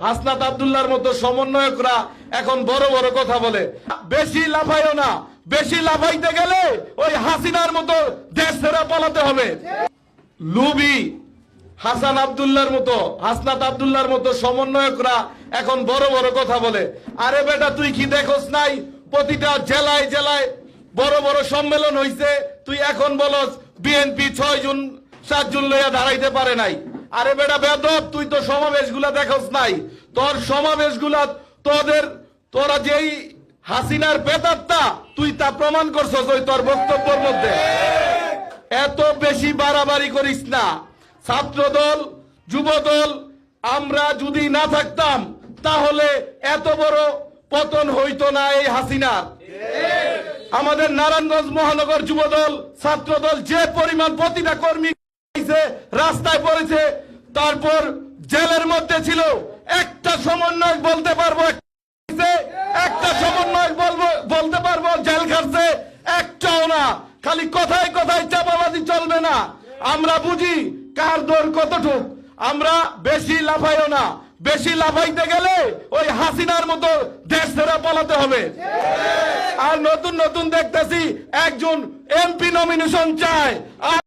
হাসনাত আব্দুল্লাহর মতো সমন্বয়করা এখন বড় বড় কথা বলে। বেশি লাফাইও না, বেশি লাফাইতে গেলে ওই হাসিনার মতো দেশ ছেড়ে পালাতে হবে। লুবি হাসান আব্দুল্লাহর মতো, হাসনাত আব্দুল্লাহর মতো সমন্বয়করা এখন বড় বড় কথা বলে। আরে বেটা, তুই কি দেখোস নাই প্রতিটা জেলায় জেলায় বড় বড় সম্মেলন হইছে? তুই এখন বলস বিএনপি 6 জুন 7 জুন লইয়া দাঁড়াইতে পারে নাই। আরে বেটা বেদব, তুই তো সমাবেশগুলা দেখোস নাই। তোর সমাবেশগুলা তোরা যেই হাসিনার বেদাত্তা তুই তা প্রমাণ করছস ওই তোর বক্তব্যের মধ্যে। এত বেশি বাড়াবাড়ি করিস না। ছাত্রদল, যুবদল আমরা যদি না থাকতাম তাহলে এত বড় পতন হইতো না এই হাসিনার। আমাদের নারায়ণগঞ্জ মহানগর যুবদল, ছাত্রদল যে পরিমাণ প্রতিটা কর্মী রাস্তায় পড়েছে, তারপর জেলের মধ্যে ছিল, একটা সমন্বয় বলতে পারবো, একটা সমন্বয় বলতে পারবো জেল খাটছে? একটাও না। খালি কথায় কথায় চাপাবাজি চলবে না। আমরা বুঝি কার দর কতটুক। আমরা বেশি লাফাইও না, বেশি লাফাইতে গেলে ওই হাসিনার মতো দেশ ছেড়ে পালাতে হবে। আর নতুন নতুন দেখতেছি একজন এমপি নমিনেশন চায়।